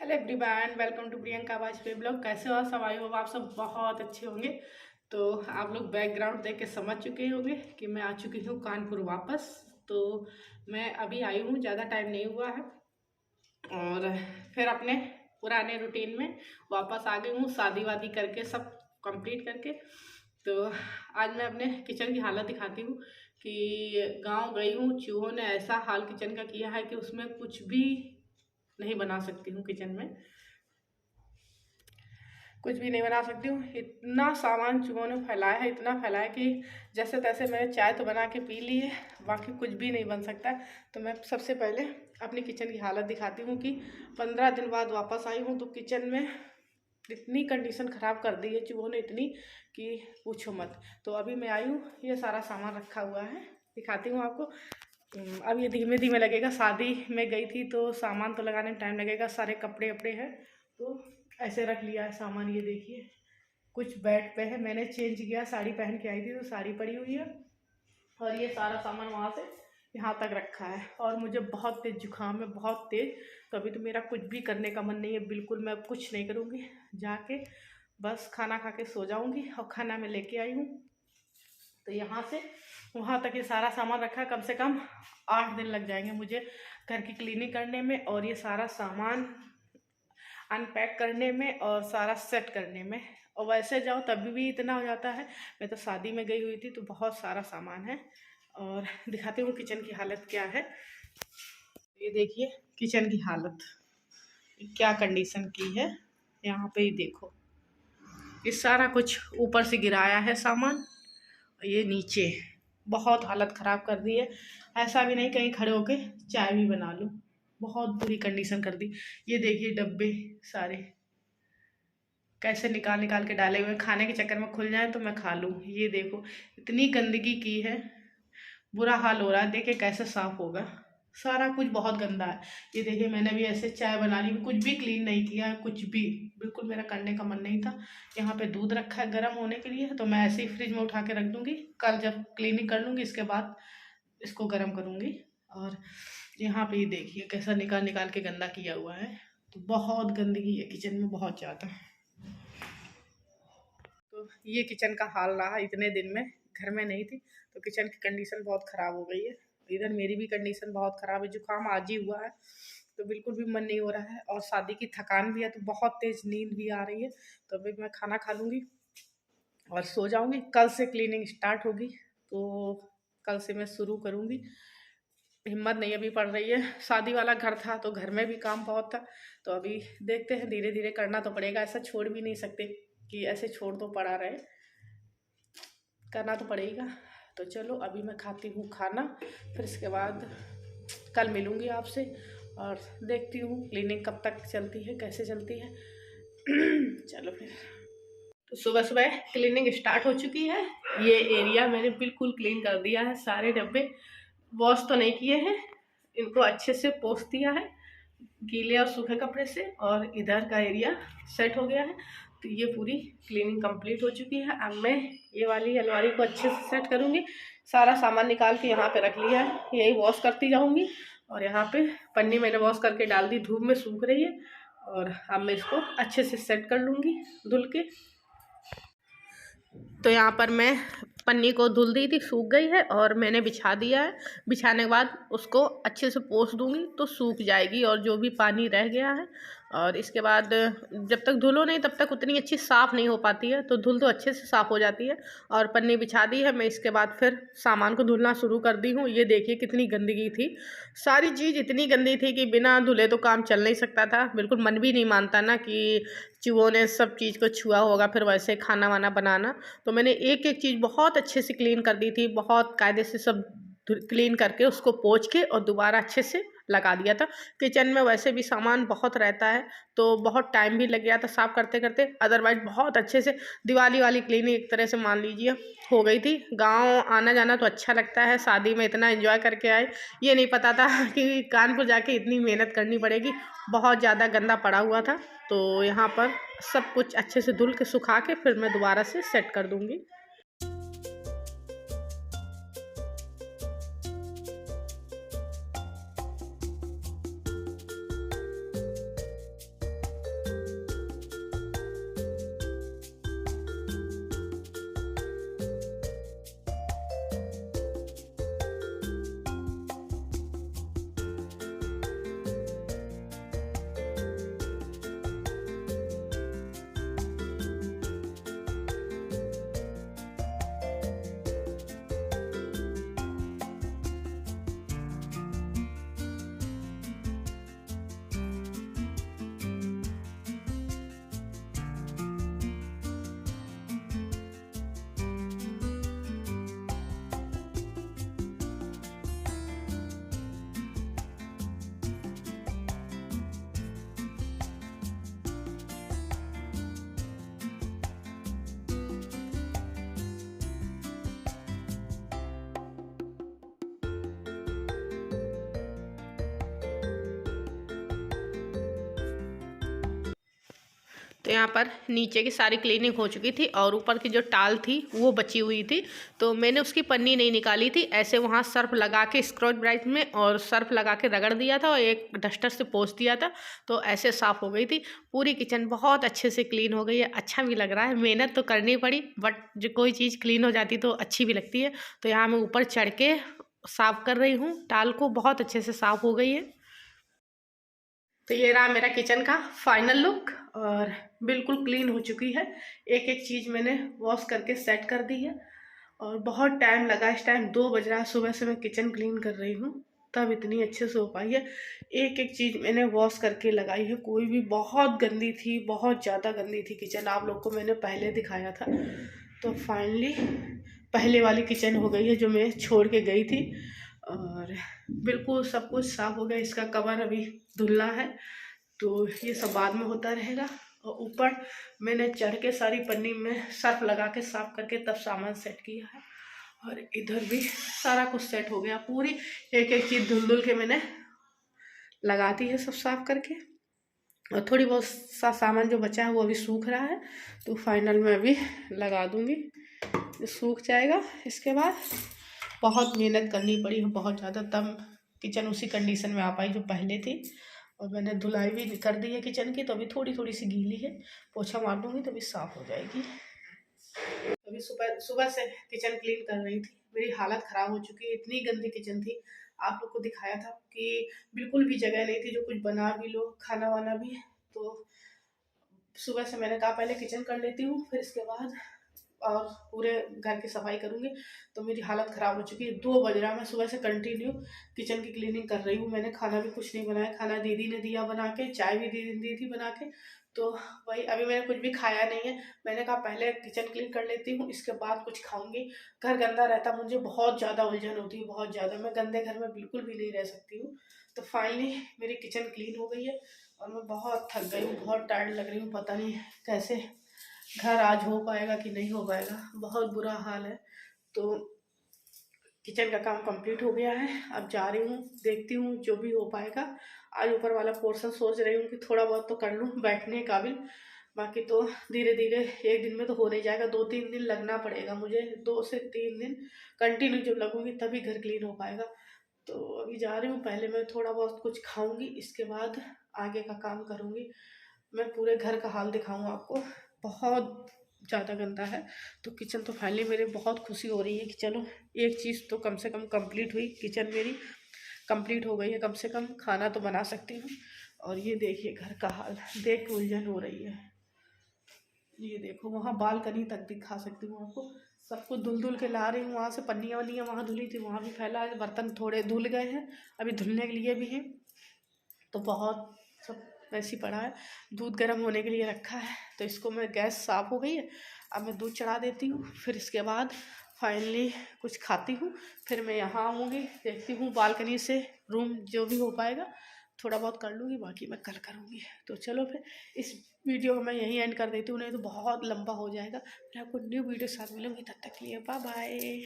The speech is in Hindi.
Hello everyone, welcome to Priyanka Vajpayee blog. कैसे हो सब? आई होप आप सब बहुत अच्छे होंगे। तो आप लोग बैकग्राउंड देख के समझ चुके होंगे कि मैं आ चुकी हूँ कानपुर वापस। तो मैं अभी आई हूँ, ज़्यादा टाइम नहीं हुआ है और फिर अपने पुराने रूटीन में वापस आ गई हूँ, शादी वादी करके सब कंप्लीट करके। तो आज मैं अपने किचन की हालत दिखाती हूँ कि गांव गई हूँ, चूहों ने ऐसा हाल किचन का किया है कि उसमें कुछ भी नहीं बना सकती हूँ। किचन में कुछ भी नहीं बना सकती हूँ। इतना सामान चूहों ने फैलाया है, इतना फैलाया कि जैसे तैसे मैंने चाय तो बना के पी ली है, बाकी कुछ भी नहीं बन सकता। तो मैं सबसे पहले अपनी किचन की हालत दिखाती हूँ कि 15 दिन बाद वापस आई हूँ तो किचन में इतनी कंडीशन ख़राब कर दी है चूहों ने, इतनी कि पूछो मत। तो अभी मैं आई हूँ, ये सारा सामान रखा हुआ है, दिखाती हूँ आपको। अब ये धीमे धीमे लगेगा, शादी में गई थी तो सामान तो लगाने में टाइम लगेगा। सारे कपड़े वपड़े हैं तो ऐसे रख लिया है सामान। ये देखिए, कुछ बेड पे है, मैंने चेंज किया, साड़ी पहन के आई थी तो साड़ी पड़ी हुई है। और ये सारा सामान वहाँ से यहाँ तक रखा है। और मुझे बहुत तेज़ जुकाम है, बहुत तेज़। तो अभी तो मेरा कुछ भी करने का मन नहीं है, बिल्कुल मैं कुछ नहीं करूँगी। जाके बस खाना खा के सो जाऊँगी। और खाना मैं लेके आई हूँ तो यहाँ से वहाँ तक ये सारा सामान रखा है। कम से कम 8 दिन लग जाएंगे मुझे घर की क्लीनिंग करने में और ये सारा सामान अनपैक करने में और सारा सेट करने में। और वैसे जाओ तभी भी इतना हो जाता है। मैं तो शादी में गई हुई थी तो बहुत सारा सामान है। और दिखाती हूँ किचन की हालत क्या है। ये देखिए किचन की हालत क्या कंडीशन की है। यहाँ पे ही देखो, ये सारा कुछ ऊपर से गिराया है सामान। ये नीचे बहुत हालत ख़राब कर दी है। ऐसा भी नहीं कहीं खड़े होके चाय भी बना लूँ, बहुत बुरी कंडीशन कर दी। ये देखिए डब्बे सारे कैसे निकाल निकाल के डाले हुए, खाने के चक्कर में खुल जाए तो मैं खा लूँ। ये देखो इतनी गंदगी की है, बुरा हाल हो रहा है। देखिए कैसे साफ होगा, सारा कुछ बहुत गंदा है। ये देखिए मैंने भी ऐसे चाय बना ली, कुछ भी क्लीन नहीं किया है, कुछ भी, बिल्कुल मेरा करने का मन नहीं था। यहाँ पे दूध रखा है गर्म होने के लिए, तो मैं ऐसे ही फ्रिज में उठा के रख दूँगी। कल जब क्लीनिंग कर लूँगी इसके बाद इसको गर्म करूँगी। और यहाँ पे ये देखिए कैसा निकाल निकाल के गंदा किया हुआ है। तो बहुत गंदगी है किचन में, बहुत ज़्यादा। तो ये किचन का हाल रहा इतने दिन में, घर में नहीं थी तो किचन की कंडीशन बहुत ख़राब हो गई है। इधर मेरी भी कंडीशन बहुत ख़राब है, जुकाम आज ही हुआ है तो बिल्कुल भी मन नहीं हो रहा है। और शादी की थकान भी है तो बहुत तेज़ नींद भी आ रही है। तो अभी मैं खाना खा लूँगी और सो जाऊँगी। कल से क्लीनिंग स्टार्ट होगी तो कल से मैं शुरू करूँगी। हिम्मत नहीं अभी पड़ रही है, शादी वाला घर था तो घर में भी काम बहुत था। तो अभी देखते हैं, धीरे धीरे करना तो पड़ेगा, ऐसा छोड़ भी नहीं सकते कि ऐसे छोड़ दो पड़ा रहे, करना तो पड़ेगा। तो चलो अभी मैं खाती हूँ खाना, फिर इसके बाद कल मिलूँगी आपसे और देखती हूँ क्लीनिंग कब तक चलती है, कैसे चलती है। चलो फिर। तो सुबह सुबह क्लीनिंग स्टार्ट हो चुकी है। ये एरिया मैंने बिल्कुल क्लीन कर दिया है, सारे डब्बे वॉश तो नहीं किए हैं, इनको अच्छे से पोंछ दिया है गीले और सूखे कपड़े से। और इधर का एरिया सेट हो गया है। तो ये पूरी क्लीनिंग कंप्लीट हो चुकी है। अब मैं ये वाली अलमारी को अच्छे से सेट करूँगी। सारा सामान निकाल के यहाँ पे रख लिया है, यही वॉश करती जाऊँगी। और यहाँ पे पन्नी मैंने वॉश करके डाल दी, धूप में सूख रही है। और अब मैं इसको अच्छे से सेट कर लूँगी धुल के। तो यहाँ पर मैं पन्नी को धुल दी थी, सूख गई है और मैंने बिछा दिया है। बिछाने के बाद उसको अच्छे से पोंछ दूँगी तो सूख जाएगी और जो भी पानी रह गया है। और इसके बाद जब तक धुलो नहीं तब तक उतनी अच्छी साफ़ नहीं हो पाती है, तो धुल तो अच्छे से साफ़ हो जाती है। और पन्नी बिछा दी है, मैं इसके बाद फिर सामान को धुलना शुरू कर दी हूँ। ये देखिए कितनी गंदगी थी, सारी चीज़ इतनी गंदी थी कि बिना धुले तो काम चल नहीं सकता था। बिल्कुल मन भी नहीं मानता ना कि चूहों ने सब चीज़ को छुआ होगा फिर वैसे खाना वाना बनाना। तो मैंने एक एक चीज़ बहुत अच्छे से क्लीन कर दी थी, बहुत कायदे से सब क्लीन करके उसको पोंछ के और दोबारा अच्छे से लगा दिया था। किचन में वैसे भी सामान बहुत रहता है तो बहुत टाइम भी लग गया था साफ़ करते करते। अदरवाइज बहुत अच्छे से दिवाली वाली क्लीनिंग एक तरह से मान लीजिए हो गई थी। गांव आना जाना तो अच्छा लगता है, शादी में इतना एंजॉय करके आए, ये नहीं पता था कि कानपुर जाके इतनी मेहनत करनी पड़ेगी। बहुत ज़्यादा गंदा पड़ा हुआ था तो यहाँ पर सब कुछ अच्छे से धुल के सुखा के फिर मैं दोबारा से सेट कर दूँगी। तो यहाँ पर नीचे की सारी क्लीनिंग हो चुकी थी और ऊपर की जो टाल थी वो बची हुई थी, तो मैंने उसकी पन्नी नहीं निकाली थी। ऐसे वहाँ सर्फ लगा के स्क्रॉच ब्राइट में और सर्फ लगा के रगड़ दिया था और एक डस्टर से पोंछ दिया था, तो ऐसे साफ़ हो गई थी। पूरी किचन बहुत अच्छे से क्लीन हो गई है, अच्छा भी लग रहा है। मेहनत तो करनी पड़ी, बट जो कोई चीज़ क्लीन हो जाती तो अच्छी भी लगती है। तो यहाँ मैं ऊपर चढ़ के साफ़ कर रही हूँ, टाल को बहुत अच्छे से साफ़ हो गई है। तो ये रहा मेरा किचन का फाइनल लुक और बिल्कुल क्लीन हो चुकी है। एक एक चीज़ मैंने वॉश करके सेट कर दी है और बहुत टाइम लगा। इस टाइम 2 बज रहा है, सुबह से मैं किचन क्लीन कर रही हूँ, तब इतनी अच्छे से हो पाई है। एक एक चीज़ मैंने वॉश करके लगाई है, कोई भी बहुत गंदी थी, बहुत ज़्यादा गंदी थी किचन। आप लोग को मैंने पहले दिखाया था। तो फाइनली पहले वाली किचन हो गई है जो मैं छोड़ के गई थी और बिल्कुल सब कुछ साफ हो गया। इसका कवर अभी धुलना है, तो ये सब बाद में होता रहेगा। और ऊपर मैंने चढ़ के सारी पन्नी में सर्फ लगा के साफ करके तब सामान सेट किया है और इधर भी सारा कुछ सेट हो गया। पूरी एक एक चीज़ धुल धुल के मैंने लगा दी है सब साफ करके। और थोड़ी बहुत सा सामान जो बचा है वो अभी सूख रहा है, तो फाइनल में अभी लगा दूँगी, सूख जाएगा। इसके बाद बहुत मेहनत करनी पड़ी है, बहुत ज़्यादा, तब किचन उसी कंडीशन में आ पाई जो पहले थी। और मैंने धुलाई भी कर दी है किचन की, तो अभी थोड़ी थोड़ी सी गीली है, पोछा मार दूँगी तो अभी साफ़ हो जाएगी। अभी सुबह सुबह से किचन क्लीन कर रही थी, मेरी हालत ख़राब हो चुकी है, इतनी गंदी किचन थी। आप लोग को दिखाया था कि बिल्कुल भी जगह नहीं थी जो कुछ बना भी लो, खाना वाना भी। तो सुबह से मैंने कहा पहले किचन कर लेती हूँ, फिर इसके बाद और पूरे घर की सफाई करूँगी। तो मेरी हालत ख़राब हो चुकी है। 2 बज रहा है, मैं सुबह से कंटिन्यू किचन की क्लीनिंग कर रही हूँ। मैंने खाना भी कुछ नहीं बनाया, खाना दीदी ने दिया बना के, चाय भी दीदी ने दी थी बना के। तो वही अभी मैंने कुछ भी खाया नहीं है। मैंने कहा पहले किचन क्लीन कर लेती हूँ, इसके बाद कुछ खाऊंगी। घर गंदा रहता, मुझे बहुत ज़्यादा उलझन होती है, बहुत ज़्यादा। मैं गंदे घर में बिल्कुल भी नहीं रह सकती हूँ। तो फाइनली मेरी किचन क्लीन हो गई है और मैं बहुत थक गई हूँ, बहुत टायर्ड लग रही हूँ। पता नहीं कैसे घर आज हो पाएगा कि नहीं हो पाएगा, बहुत बुरा हाल है। तो किचन का काम कंप्लीट हो गया है, अब जा रही हूँ, देखती हूँ जो भी हो पाएगा। आज ऊपर वाला पोर्शन सोच रही हूँ कि थोड़ा बहुत तो कर लूँ बैठने काबिल, बाकी तो धीरे धीरे एक दिन में तो हो नहीं जाएगा। 2-3 दिन लगना पड़ेगा मुझे, 2 से 3 दिन कंटिन्यू जब लगूंगी तभी घर क्लीन हो पाएगा। तो अभी जा रही हूँ, पहले मैं थोड़ा बहुत कुछ खाऊंगी, इसके बाद आगे का काम करूँगी। मैं पूरे घर का हाल दिखाऊँ आपको, बहुत ज़्यादा गंदा है। तो किचन तो फाइनली मेरे बहुत खुशी हो रही है कि चलो एक चीज़ तो कम से कम कंप्लीट हुई, किचन मेरी कंप्लीट हो गई है, कम से कम खाना तो बना सकती हूँ। और ये देखिए घर का हाल देख के उलझन हो रही है। ये देखो वहाँ बालकनी तक दिखा सकती हूँ आपको, सब कुछ धुल धुल के ला रही हूँ। वहाँ से पन्नियाँ वन्नियाँ वहाँ धुली थी, वहाँ भी फैला है, बर्तन थोड़े धुल गए हैं, अभी धुलने के लिए भी हैं। तो बहुत सब वैसे ही पड़ा है। दूध गर्म होने के लिए रखा है, तो इसको मैं, गैस साफ़ हो गई है, अब मैं दूध चढ़ा देती हूँ। फिर इसके बाद फाइनली कुछ खाती हूँ, फिर मैं यहाँ आऊँगी, देखती हूँ बालकनी से रूम जो भी हो पाएगा थोड़ा बहुत कर लूँगी, बाकी मैं कल करूँगी। तो चलो फिर इस वीडियो को मैं यहीं एंड कर देती हूँ, नहीं तो बहुत लंबा हो जाएगा। फिर आपको न्यू वीडियो के साथ मिलूँगी, तब तक के लिए बाय बाय।